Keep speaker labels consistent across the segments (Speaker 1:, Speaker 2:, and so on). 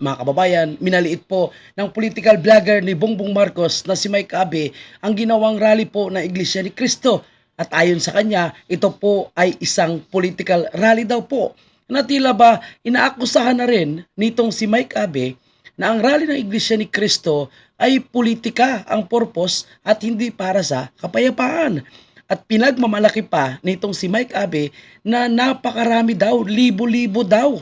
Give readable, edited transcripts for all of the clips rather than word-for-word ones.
Speaker 1: Mga kababayan, minaliit po ng political vlogger ni Bongbong Marcos na si Mike Abe ang ginawang rally po ng Iglesia ni Cristo. At ayon sa kanya, ito po ay isang political rally daw po. Na tila ba inaakusahan na rin nitong si Mike Abe na ang rally ng Iglesia ni Cristo ay politika ang purpose at hindi para sa kapayapaan. At pinagmamalaki pa nitong si Mike Abe na napakarami daw, libo-libo daw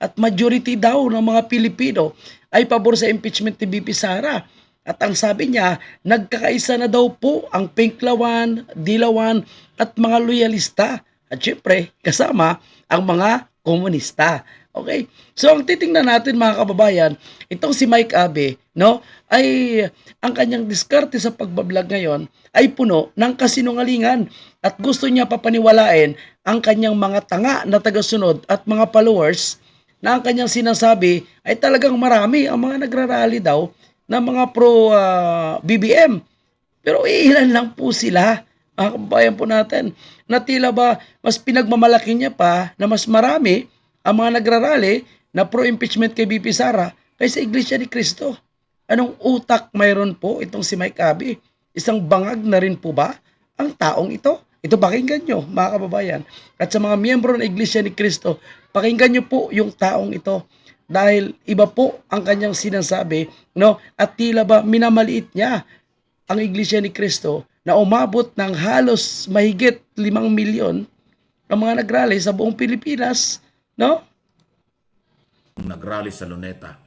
Speaker 1: at majority daw ng mga Pilipino ay pabor sa impeachment ni BP Sara. At ang sabi niya, nagkakaisa na daw po ang Pinklawan, Dilawan at mga loyalista. At syempre, kasama ang mga komunista. Okay? So ang titingnan natin mga kababayan, itong si Mike Abe, no, ay ang kanyang diskarte sa pagbablog ngayon ay puno ng kasinungalingan at gusto niya papaniwalain ang kanyang mga tanga na tagasunod at mga followers na ang kanyang sinasabi ay talagang marami ang mga nagrarally daw na mga pro BBM. Pero ilan lang po sila, mga kababayan po natin, na tila ba mas pinagmamalaki niya pa na mas marami ang mga nagrarally na pro-impeachment kay BP Sara kaysa Iglesia ni Cristo. Anong utak mayroon po itong si Mike Abe? Isang bangag na rin po ba ang taong ito? Ito pakinggan nyo mga kababayan. At sa mga miyembro ng Iglesia ni Cristo, pakinggan nyo po yung taong ito. Dahil iba po ang kanyang sinasabi, no? At tila ba minamaliit niya ang Iglesia ni Cristo na umabot ng halos mahigit 5 milyon ang mga nagrally sa buong Pilipinas, no?
Speaker 2: Nagrally sa Luneta.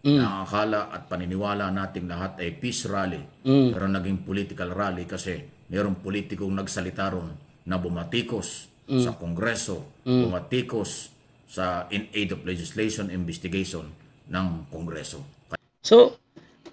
Speaker 2: Na akala at paniniwala nating lahat ay peace rally. Pero naging political rally kasi mayroong politikong nagsalita ron na bumatikos sa Kongreso, bumatikos sa in aid of legislation investigation ng Kongreso.
Speaker 1: So,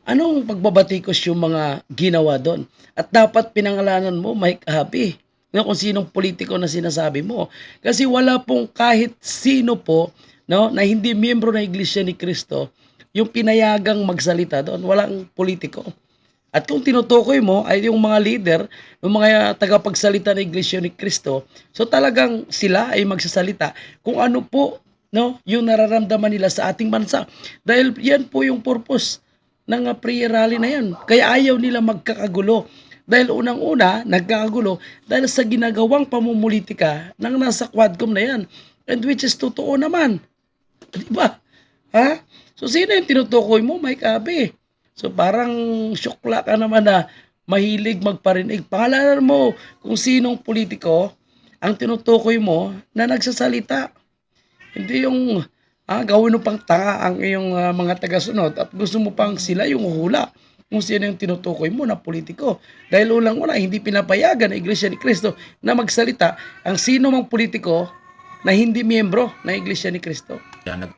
Speaker 1: anong pagbabatikos yung mga ginawa doon? At dapat pinangalanan mo, Mike Abe, no, kung sinong politiko na sinasabi mo. Kasi wala pong kahit sino po, no, na hindi miyembro ng Iglesia ni Cristo yung pinayagang magsalita doon. Walang politiko. At kung tinutukoy mo ay yung mga leader, yung mga tagapagsalita ng Iglesia ni Cristo, so talagang sila ay magsasalita kung ano po, no, yung nararamdaman nila sa ating bansa. Dahil yan po yung purpose ng prayer rally na yan. Kaya ayaw nila magkakagulo. Dahil unang-una, nagkakagulo dahil sa ginagawang pamumulitika ng nasa Quadcom na yan. And which is totoo naman. Di ba? Ha? So sino yung tinutukoy mo, Mike Abe? So parang syukla ka naman na mahilig magparinig. Pangalanan mo kung sinong politiko ang tinutukoy mo na nagsasalita. Hindi yung gawin mo pang tanga ang iyong mga tagasunod at gusto mo pang sila yung hula kung sino yung tinutukoy mo na politiko. Dahil ulang-una, hindi pinapayagan ng Iglesia ni Cristo na magsalita ang sino mang politiko na hindi miyembro ng Iglesia ni Cristo.
Speaker 2: Yan,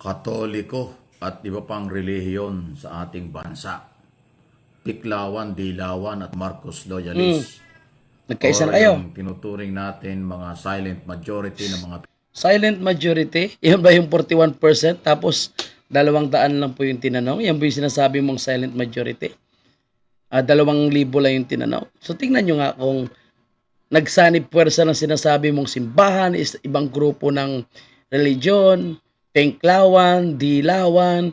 Speaker 2: Katoliko at iba pang relihiyon sa ating bansa. Piklawan, Dilawan at Marcos Loyalist.
Speaker 1: Nagkaisa na
Speaker 2: Or
Speaker 1: kayo.
Speaker 2: yung tinuturing natin mga silent majority ng mga
Speaker 1: Silent majority, yan ba yung 41%? Tapos 200 lang po yung tinanong. Yan ba yung sinasabi mong silent majority? 2,000 lang yung tinanong. So tingnan nyo nga kung nagsanib puwersa ng sinasabi mong simbahan, is ibang grupo ng religion, Pinklawan, Dilawan,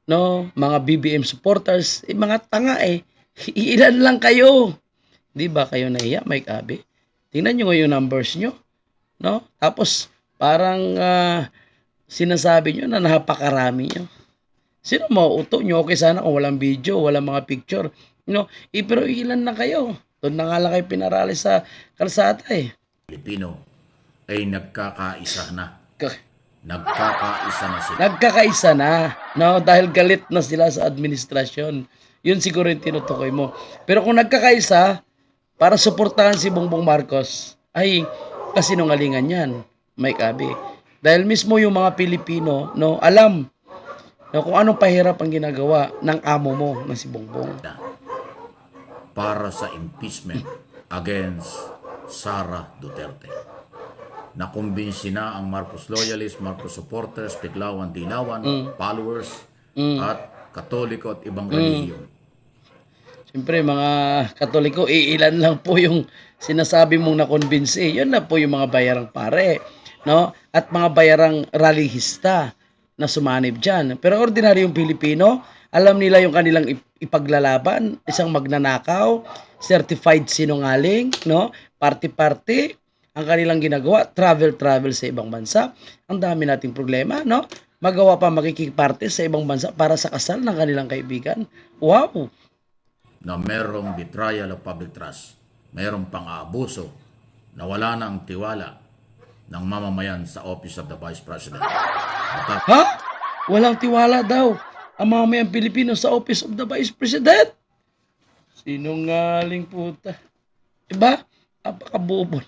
Speaker 1: no, mga BBM supporters, mga tanga eh. Ilan lang kayo. Di ba kayo nahiya, Mike Abe? Tingnan nyo yung numbers nyo, no? Tapos parang sinasabi nyo na napakarami nyo. Sino mauuto nyo? Okay sana kung walang video, walang mga picture, no? Pero ilan na kayo? Doon na nga lang kayo pinarali sa kalsada eh.
Speaker 2: Pilipino ay nagkakaisa na.
Speaker 1: Ka-
Speaker 2: Nagkakaisa na sila.
Speaker 1: Nagkakaisa na, no? Dahil galit na sila sa administrasyon. Yun siguro yung tinutukoy mo. Pero kung nagkakaisa, para suportahan si Bongbong Marcos, ay kasinungalingan yan, Mike Abe. Dahil mismo yung mga Pilipino, no, alam, no, kung anong pahirap ang ginagawa ng amo mo na si Bongbong.
Speaker 2: Para sa impeachment against Sara Duterte. Nakumbinsi na ang Marcos loyalists, Marcos supporters, Piklawan, Dilawan, followers, at Katoliko at ibang relihiyon.
Speaker 1: Siyempre, mga Katoliko, ilan lang po yung sinasabi mong nakonbinsi. Yun na po yung mga bayarang pare, no? At mga bayarang rallyista, na sumanib dyan. Pero ordinaryong Pilipino, alam nila yung kanilang ipaglalaban, isang magnanakaw, certified sinungaling, no? Party-party, ang kanilang ginagawa, travel sa ibang bansa. Ang dami nating problema, no? Magawa pa makikiparte sa ibang bansa para sa kasal ng kanilang kaibigan. Wow!
Speaker 2: Na merong betrayal of public trust, merong pang-aabuso, na wala na ang tiwala ng mamamayan sa Office of the Vice President. At
Speaker 1: Ha? Walang tiwala daw ang mamamayang Pilipino sa Office of the Vice President. Sinungaling puta. Diba? Apakabobo.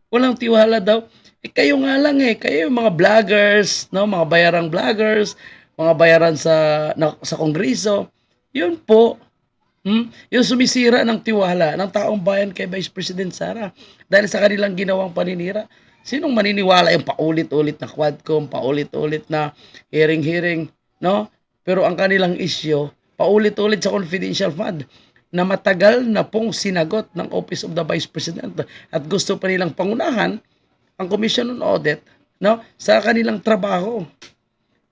Speaker 1: Walang tiwala daw. Kayo nga lang kayo yung mga vloggers, no, mga bayarang vloggers, mga bayaran sa Kongreso. Yun po. Yung sumisira ng tiwala ng taong bayan kay Vice President Sara dahil sa kanilang ginawang paninira. Sinong maniniwala yung paulit-ulit na Quadcom, paulit-ulit na hearing, no? Pero ang kanilang issue, paulit-ulit sa confidential fund na matagal na pong sinagot ng Office of the Vice President at gusto pa nilang pangunahan ang Commission on Audit, no, sa kanilang trabaho.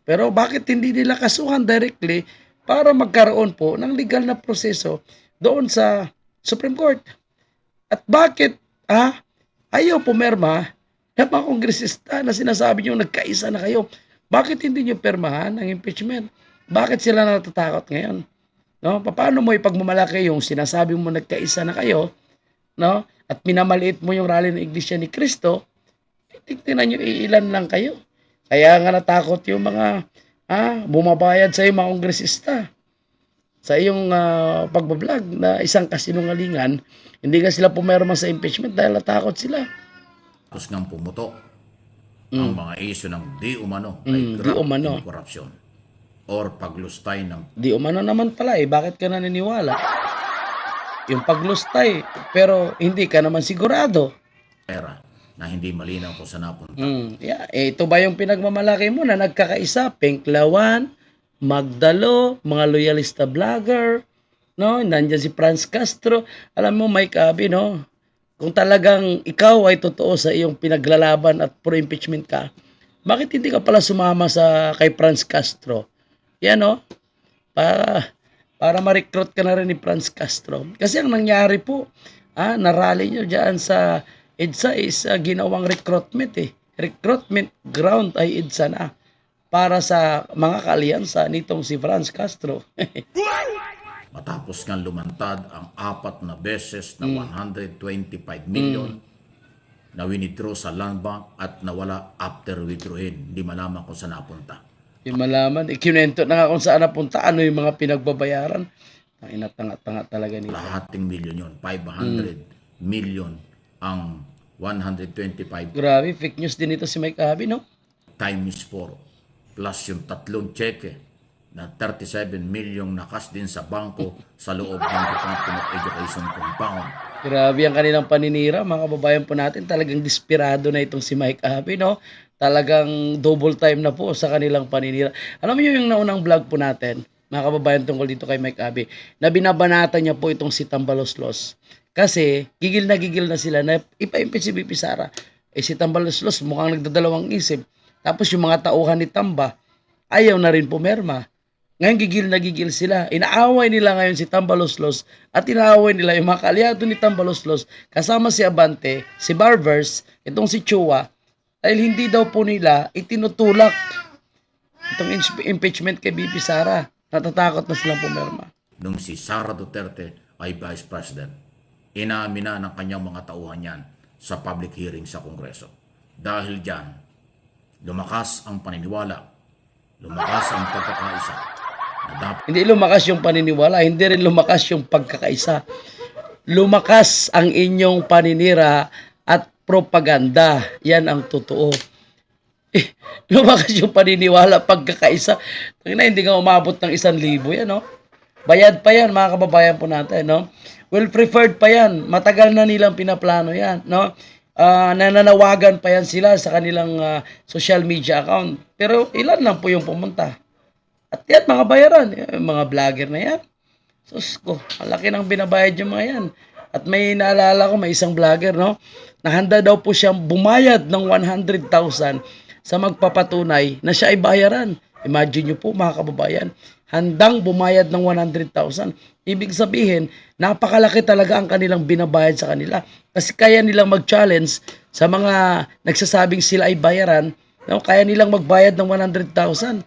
Speaker 1: Pero bakit hindi nila kasuhan directly para magkaroon po ng legal na proseso doon sa Supreme Court? At bakit ayaw pumirma ng mga kongresista na sinasabi nyo nagkaisa na kayo? Bakit hindi nyo pirmahan ang impeachment? Bakit sila natatakot ngayon? No? Paano mo ipagmamalaki yung sinasabi mo nagkaisa na kayo, no? At minamaliit mo yung rally ng Iglesia ni Cristo? Tingnan nyo, iilan lang kayo. Kaya nga natakot yung mga bumabayad sa mga kongresista sa iyong pagbablog na isang kasinungalingan. Hindi nga sila pumirma sa impeachment dahil natakot sila.
Speaker 2: tapos ngang pumutok ang mga isyu ng di umano ay
Speaker 1: Di
Speaker 2: graft
Speaker 1: umano.
Speaker 2: in corruption or paglustay ng
Speaker 1: Di umano naman pala bakit ka naniniwala? Yung paglustay, pero hindi ka naman sigurado.
Speaker 2: pera na hindi malinaw kung saan napunta.
Speaker 1: Ito ba yung pinagmamalaki mo na nagkakaisa? Penklawan, Magdalo, mga loyalista vlogger, no? Nandiyan si Franz Castro. Alam mo, Mike Abby, no? Kung talagang ikaw ay totoo sa iyong pinaglalaban at pro-impeachment ka, bakit hindi ka pala sumama kay Franz Castro? Yan, no? Para ma-recruit ka na rin ni Franz Castro. Kasi ang nangyari po, narally nyo dyan sa EDSA is ginawang recruitment Recruitment ground ay EDSA na para sa mga kaalyansa nitong si Franz Castro.
Speaker 2: Matapos nga lumantad ang 4 na beses na 125 million na winidraw sa land bank at nawala after withdrawin. Hindi malaman kung saan napunta.
Speaker 1: Yung malaman, ikinento na nga kung saan napunta, ano yung mga pinagbabayaran. Ang inatanga-tanga talaga nila.
Speaker 2: Lahating milyon yun. 500 million ang 125
Speaker 1: Grabe, fake news din ito si Mike Abby, no?
Speaker 2: times 4 plus yung 3 cheque na 37 million nakas din sa bangko sa loob ng Department of Education compound.
Speaker 1: Grabe ang kanilang paninira, mga kababayan po natin. Talagang desperado na itong si Mike Abby, no? Talagang double time na po sa kanilang paninira. Alam mo yung naunang vlog po natin, mga kababayan, tungkol dito kay Mike Abby, na binabanatan niya po itong si Tambaloslos. Kasi gigil na sila na ipa-impeach si BP Sara. Si Tambaloslos mukhang nagdadalawang isip. Tapos yung mga tauhan ni Tamba, ayaw na rin pumirma. Ngayon gigil sila. Inaaway nila ngayon si Tambaloslos at inaaway nila yung mga kaalyado ni Tambaloslos kasama si Abante, si Barbers, itong si Chua, dahil hindi daw po nila itinutulak itong impeachment kay BP Sara. Natatakot na silang pumirma.
Speaker 2: Nung si Sara Duterte ay Vice President, inamin na ng kanyang mga tauhan yan sa public hearing sa Kongreso. Dahil dyan, lumakas ang paniniwala, lumakas ang pagkakaisa, na dapat
Speaker 1: Hindi lumakas yung paniniwala, hindi rin lumakas yung pagkakaisa. Lumakas ang inyong paninira at propaganda. Yan ang totoo. Lumakas yung paniniwala, pagkakaisa. Hindi ka umabot ng 1,000 yan, no? Bayad pa yan, mga kababayan po natin, no? Well preferred pa yan. Matagal na nilang pinaplano yan, no? Nananawagan pa yan sila sa kanilang social media account. Pero ilan lang po yung pumunta. At yan, mga bayaran, yung mga vlogger na yan. Sus ko, malaki ng binabayad yung mga yan. At may naalala ko, may isang vlogger, no? Nahanda daw po siyang bumayad ng 100,000 sa magpapatunay na siya ay bayaran. Imagine nyo po mga kababayan, handang bumayad ng 100,000. Ibig sabihin, napakalaki talaga ang kanilang binabayad sa kanila. Kasi kaya nilang mag-challenge sa mga nagsasabing sila ay bayaran, no? Kaya nilang magbayad ng 100,000.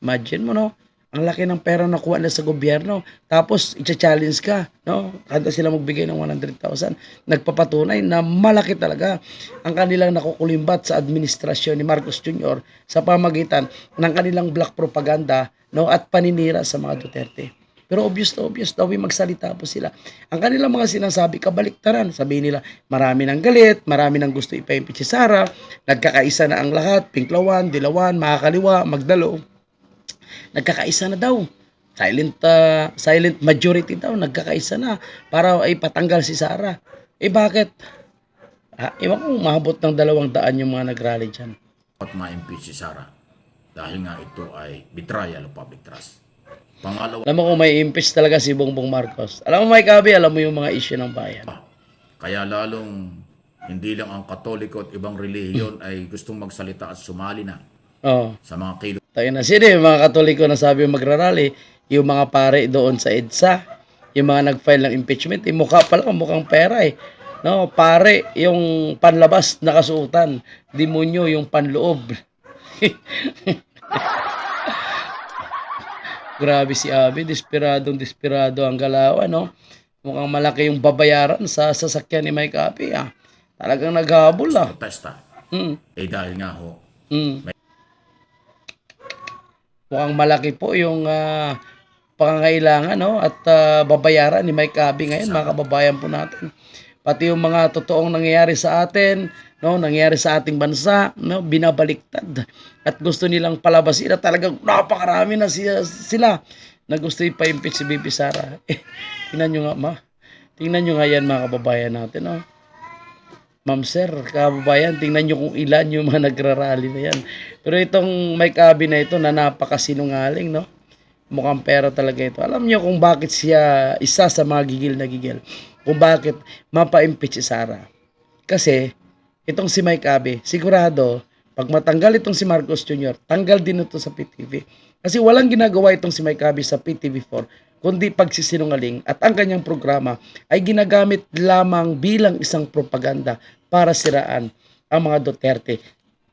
Speaker 1: Imagine mo, no? Ang laki ng pera na kuha na sa gobyerno. Tapos, i-challenge ka, no? Kada sila magbigay ng 100,000. Nagpapatunay na malaki talaga ang kanilang nakukulimbat sa administrasyon ni Marcos Jr. sa pamagitan ng kanilang black propaganda, no? At paninira sa mga Duterte. Pero obvious daw magsalita po sila. Ang kanilang mga sinasabi, kabaliktaran. Sabihin nila, marami ng galit, marami ng gusto ipa-impeach si Sara, nagkakaisa na ang lahat, Pinklawan, Dilawan, Makakaliwa, Magdalo. Nagkakaisa na daw. Silent majority daw, nagkakaisa na para ay patanggal si Sara. Bakit? Ewan ko, mahabot ng 200 yung mga nagrally dyan.
Speaker 2: At ma-impeach si Sara dahil nga ito ay betrayal of public trust. Pangalawa,
Speaker 1: Alam mo kung may impeach talaga si Bongbong Marcos. Alam mo, Mike Abby, alam mo yung mga issue ng bayan.
Speaker 2: kaya lalong hindi lang ang Katoliko at ibang relihiyon ay gustong magsalita at sumali na
Speaker 1: Oh.
Speaker 2: sa mga kilo.
Speaker 1: Tayo na sila, yung mga Katoliko na sabi magrarally, yung mga pare doon sa EDSA, yung mga nag-file ng impeachment, mukha pa lang, mukhang pera eh. No, pare, yung panlabas nakasuotan, demonyo yung panloob. Grabe si Abi, desperado ang galawan, no? Mukhang malaki yung babayaran sa sasakyan ni Mike Abi, ah. Talagang naghabol, ah.
Speaker 2: Protesta.
Speaker 1: Mm,
Speaker 2: Dahil nga ho,
Speaker 1: mm. Mukhang malaki po yung pangangailangan, no? At babayaran ni Mike Abi ngayon, mga kababayan po natin. Pati yung mga totoong nangyayari sa atin, no, nangyayari sa ating bansa, no, binabaliktad. At gusto nilang palabasin na talagang napakarami na sila na gusto ipa-impeach si Bibi Sara. Tingnan nyo nga, tingnan nyo nga yan, mga kababayan natin, no. Ma'am sir, kababayan, tingnan nyo kung ilan yung mga nagrarally na yan. Pero itong Mike Abi na ito na napakasinungaling, no. Mukhang pera talaga ito. Alam niyo kung bakit siya isa sa mga gigil na gigil. Kung bakit mapa-impeach si Sara. Kasi, itong si Mike Abi, sigurado, pag matanggal itong si Marcos Jr., tanggal din ito sa PTV. Kasi walang ginagawa itong si Mike Abi sa PTV4, kundi pagsisinungaling at ang kanyang programa ay ginagamit lamang bilang isang propaganda para siraan ang mga Duterte.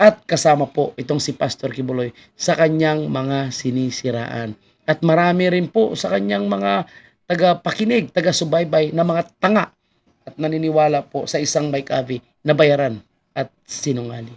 Speaker 1: At kasama po itong si Pastor Kibuloy sa kanyang mga sinisiraan. At marami rin po sa kanyang mga taga-pakinig, taga-subaybay na mga tanga at naniniwala po sa isang Mike Abi na bayaran at sinungaling.